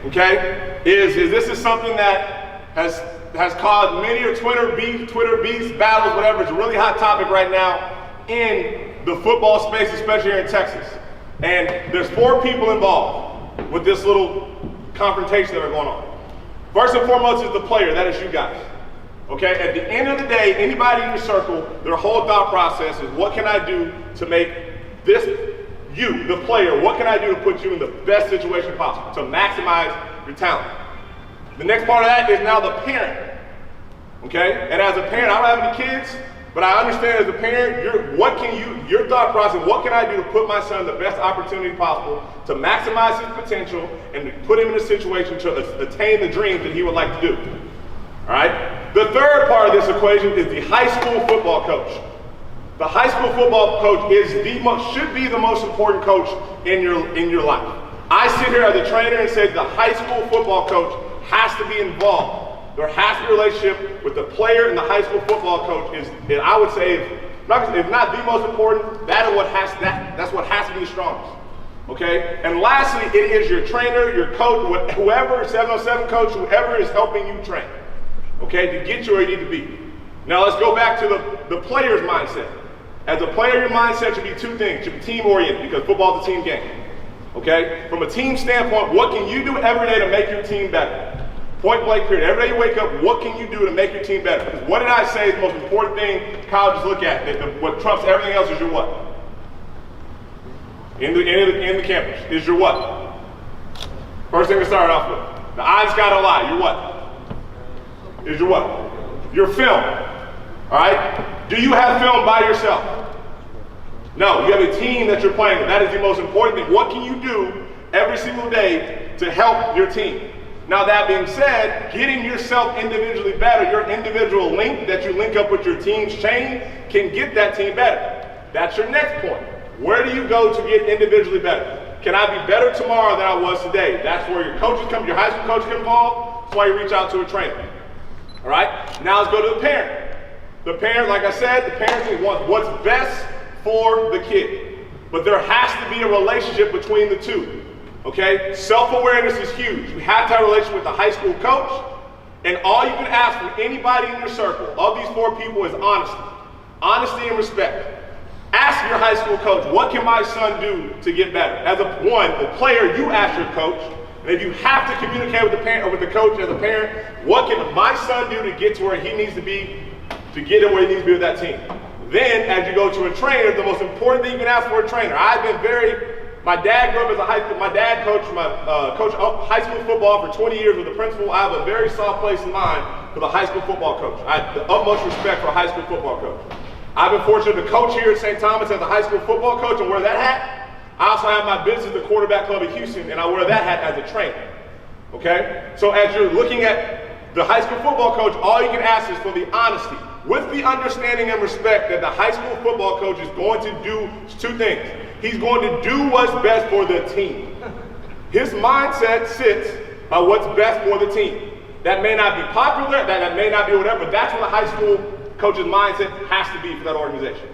okay, is this is something that has caused many Twitter beefs, battles, whatever. It's a really hot topic right now in the football space, especially here in Texas. And there's 4 people involved with this little confrontation that are going on. First and foremost is the player, that is you guys. Okay, at the end of the day, anybody in your circle, their whole thought process is, what can I do to make this, you, the player, what can I do to put you in the best situation possible, to maximize your talent? The next part of that is now the parent. Okay, and as a parent, I don't have any kids, but I understand as a parent, your thought process, what can I do to put my son in the best opportunity possible to maximize his potential and to put him in a situation to attain the dreams that he would like to do. All right? The third part of this equation is the high school football coach. The high school football coach should be the most important coach in your life. I sit here as a trainer and say the high school football coach has to be involved. There has to be a relationship with the player and the high school football coach that I would say, if not the most important, that's what has to be the strongest. Okay? And lastly, it is your trainer, your coach, whoever, 707 coach, whoever is helping you train. Okay, to get you where you need to be. Now let's go back to the player's mindset. As a player, your mindset should be 2 things. It should be team-oriented, because football is a team game. Okay? From a team standpoint, what can you do every day to make your team better? Point blank period. Every day you wake up, what can you do to make your team better? Because what did I say is the most important thing colleges look at? What trumps everything else is your what? In the campus, is your what? First thing we start off with. The eyes gotta lie. Your what? Is your what? Your film. All right? Do you have film by yourself? No, you have a team that you're playing with. That is the most important thing. What can you do every single day to help your team? Now that being said, getting yourself individually better, your individual link that you link up with your team's chain can get that team better. That's your next point. Where do you go to get individually better? Can I be better tomorrow than I was today? That's where your coaches come, your high school coach get involved. That's why you reach out to a trainer. All right? Now let's go to the parent. The parent, like I said, the parent wants what's best for the kid. But there has to be a relationship between the two. Okay? Self-awareness is huge. You have to have a relationship with the high school coach, and all you can ask from anybody in your circle of these 4 people is honesty. Honesty and respect. Ask your high school coach, what can my son do to get better? As the player, you ask your coach. And if you have to communicate with the parent or with the coach as a parent, what can my son do to get to where he needs to be, to get him where he needs to be with that team? Then, as you go to a trainer, the most important thing you can ask for a trainer. My dad grew up as a high school, my dad coached high school football for 20 years with the principal. I have a very soft place in mind for the high school football coach. I have the utmost respect for a high school football coach. I've been fortunate to coach here at St. Thomas as a high school football coach and wear that hat. I also have my business, the quarterback club in Houston, and I wear that hat as a trainer. Okay? So as you're looking at the high school football coach, all you can ask is for the honesty, with the understanding and respect that the high school football coach is going to do 2 things. He's going to do what's best for the team. His mindset sits by what's best for the team. That may not be popular, that may not be whatever, but that's what the high school coach's mindset has to be for that organization.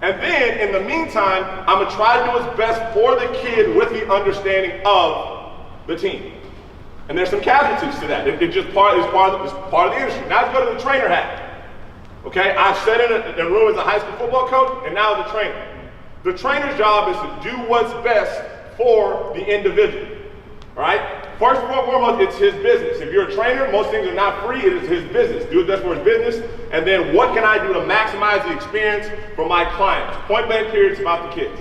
And then, in the meantime, I'm going to try to do what's best for the kid with the understanding of the team. And there's some casualties to that. It's just part of the industry. Now let's go to the trainer hat. Okay, I've sat in a room as a high school football coach and now as a trainer. The trainer's job is to do what's best for the individual. All right? First and foremost, it's his business. If you're a trainer, most things are not free. It is his business. Do what's best for his business. And then what can I do to maximize the experience for my clients? Point blank period, it's about the kids.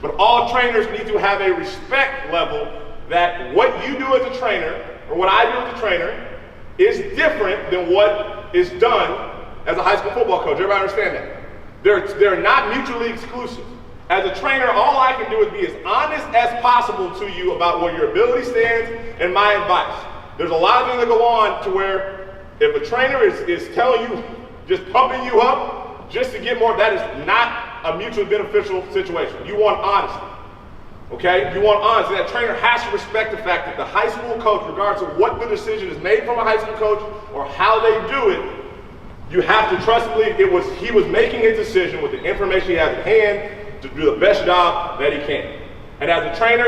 But all trainers need to have a respect level that what you do as a trainer, or what I do as a trainer, is different than what is done as a high school football coach. Everybody understand that? They're not mutually exclusive. As a trainer, all I can do is be as honest as possible to you about where your ability stands and my advice. There's a lot of things that go on to where if a trainer is telling you, just pumping you up just to get more, that is not a mutually beneficial situation. You want honesty. Okay? You want honesty. That trainer has to respect the fact that the high school coach, regardless of what the decision is made from a high school coach or how they do it, you have to trust and believe he was making his decision with the information he has at hand to do the best job that he can. And as a trainer,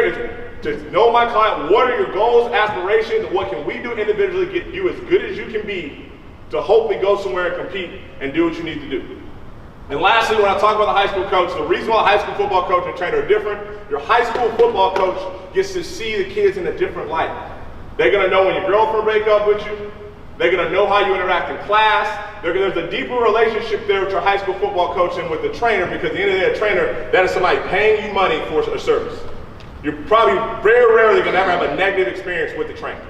to know my client, what are your goals, aspirations, and what can we do individually to get you as good as you can be to hopefully go somewhere and compete and do what you need to do. And lastly, when I talk about the high school coach, the reason why a high school football coach and trainer are different, your high school football coach gets to see the kids in a different light. They're gonna know when your girlfriend break up with you. They're gonna know how you interact in class. There's a deeper relationship there with your high school football coach and with the trainer, because at the end of the day, a trainer, that is somebody paying you money for a service. You're probably very rarely gonna ever have a negative experience with the trainer,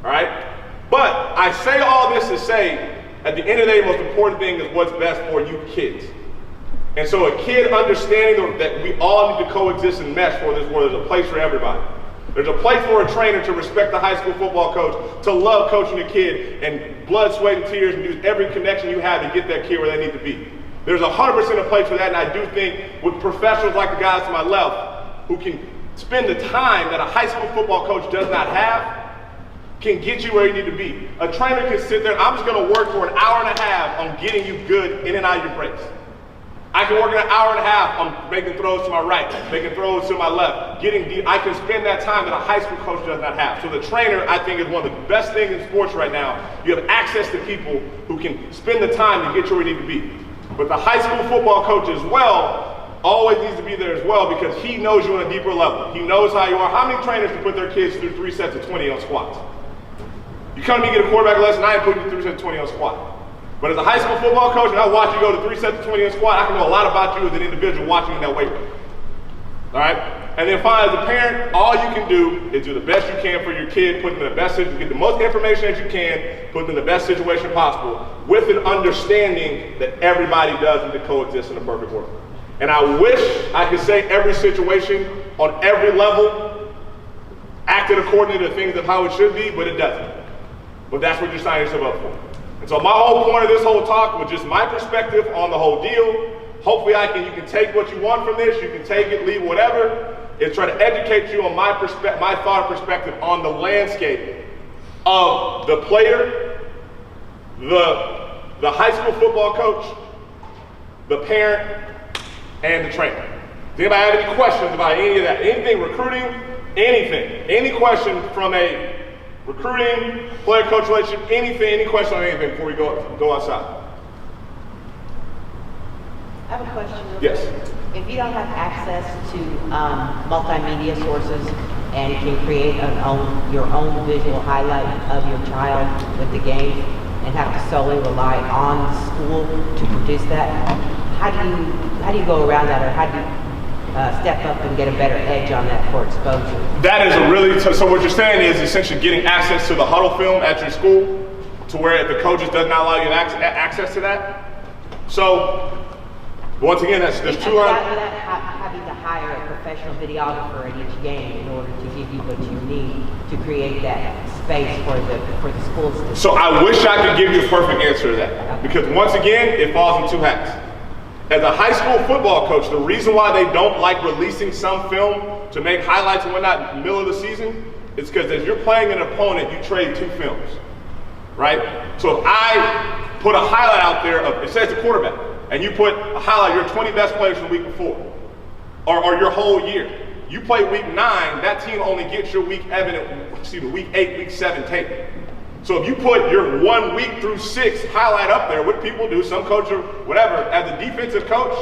all right? But I say all this to say, at the end of the day, the most important thing is what's best for you kids. And so a kid understanding that we all need to coexist and mesh for this world, there's a place for everybody. There's a place for a trainer to respect the high school football coach, to love coaching a kid, and blood, sweat, and tears, and use every connection you have to get that kid where they need to be. There's 100% a place for that, and I do think with professionals like the guys to my left, who can spend the time that a high school football coach does not have, can get you where you need to be. A trainer can sit there, I'm just gonna work for an hour and a half on getting you good in and out of your breaks. I can work an hour and a half on making throws to my right, making throws to my left, getting deep. I can spend that time that a high school coach does not have. So the trainer, I think, is one of the best things in sports right now. You have access to people who can spend the time to get you where you need to be. But the high school football coach as well always needs to be there as well, because he knows you on a deeper level. He knows how you are. How many trainers can put their kids through 3 sets of 20 on squats? You come to me get a quarterback lesson, I ain't putting you 3 sets of 20 on squat. But as a high school football coach, and I watch you go to 3 sets of 20 on squat, I can know a lot about you as an individual watching in that weight room. All right? And then finally, as a parent, all you can do is do the best you can for your kid, put them in the best situation, get the most information that you can, put them in the best situation possible, with an understanding that everybody does need to coexist in a perfect world. And I wish I could say every situation on every level acted according to the things of how it should be, but it doesn't. But that's what you're signing yourself up for. And so my whole point of this whole talk was just my perspective on the whole deal. Hopefully you can take what you want from this, you can take it, leave whatever, and try to educate you on my thought perspective on the landscape of the player, the high school football coach, the parent, and the trainer. Does anybody have any questions about any of that? Anything recruiting, anything. Any question from a recruiting, player-coach relationship, anything, any question on anything before we go outside? I have a question. Yes. If you don't have access to multimedia sources and can create your own visual highlight of your child with the game and have to solely rely on the school to produce that, how do you go around that, or how do you step up and get a better edge on that for exposure? That is a really so what you're saying is essentially getting access to the huddle film at your school, to where the coaches does not allow you access to that. So once again, there's two without having to hire a professional videographer at each game in order to give you what you need to create that space for the schools to. So I wish I could give you a perfect answer to that, because once again, it falls in two hats. As a high school football coach, the reason why they don't like releasing some film to make highlights and whatnot in the middle of the season is because as you're playing an opponent, you trade 2 films, right? So if I put a highlight out there of, it says the quarterback, and you put a highlight, your 20 best players from the week before, or your whole year. You play week 9, that team only gets your week 8, week 7 tape. So if you put your 1 week through 6 highlight up there, what people do, some coach or whatever, as a defensive coach,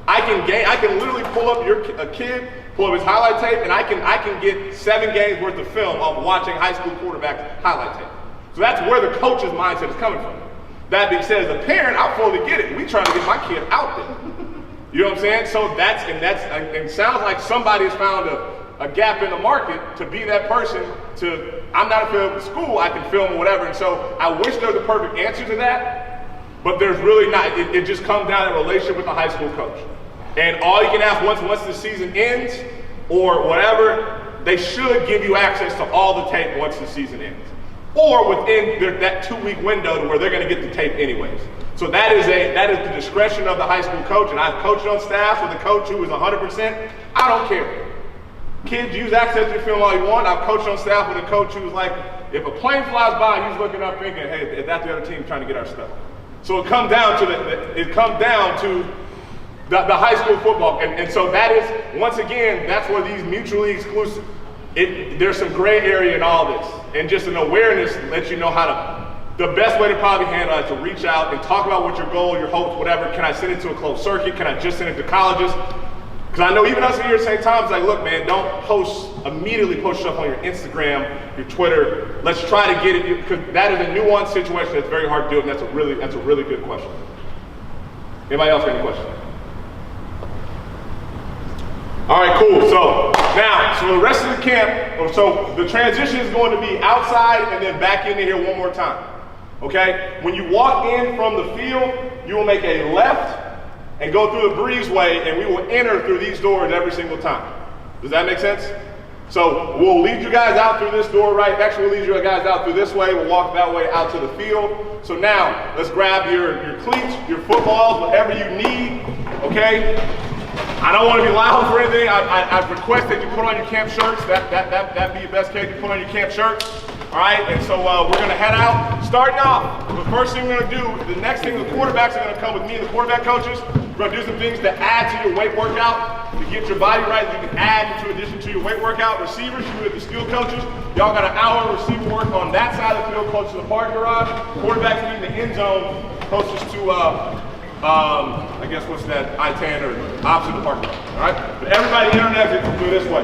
I can literally pull up a kid, pull up his highlight tape, and I can get 7 games worth of film of watching high school quarterbacks highlight tape. So that's where the coach's mindset is coming from. That being said, as a parent, I fully get it. We trying to get my kid out there. You know what I'm saying? So and sounds like somebody has found a gap in the market to be that person to, I'm not affiliated with school, I can film or whatever. And so I wish there was a perfect answer to that, but there's really not. It just comes down to a relationship with the high school coach. And all you can ask once the season ends or whatever, they should give you access to all the tape once the season ends. Or within that 2-week window to where they're gonna get the tape anyways. So that is the discretion of the high school coach, and I've coached on staff with a coach who is 100%, I don't care. Kids, use access to your film all you want. I've coached on staff with a coach who was like, if a plane flies by, he's looking up thinking, hey, is that the other team trying to get our stuff? So it comes down to the high school football, and so that is, once again, that's where these mutually exclusive. there's some gray area in all this, and just an awareness lets you know how to. The best way to probably handle it is to reach out and talk about what your goal, your hopes, whatever. Can I send it to a closed circuit? Can I just send it to colleges? Because I know even us here at the same time, it's like, look, man, don't immediately post stuff on your Instagram, your Twitter. Let's try to get it, because that is a nuanced situation that's very hard to do, and that's a really good question. Anybody else got any questions? All right, cool. So now, so the rest of the camp, so the transition is going to be outside and then back into here one more time. Okay? When you walk in from the field, you will make a left and go through the breezeway, and we will enter through these doors every single time. Does that make sense? So we'll lead you guys out through this door, right? Actually, we'll lead you guys out through this way. We'll walk that way out to the field. So now, let's grab your cleats, your footballs, whatever you need, okay? I don't want to be loud for anything. I request that you put on your camp shirts. That'd be your best case. You put on your camp shirts. All right, and so we're going to head out. Starting off, the first thing we're going to do, the next thing, the quarterbacks are going to come with me and the quarterback coaches. We're going to do some things to add to your weight workout, to get your body right, that you can add to addition to your weight workout. Receivers, you with the skill coaches. Y'all got an hour of receiver work on that side of the field, close to the parking garage. Quarterbacks meet in the end zone, closest to, I guess what's that, I-10 or opposite the parking garage, all right? But everybody enter and exit through this way.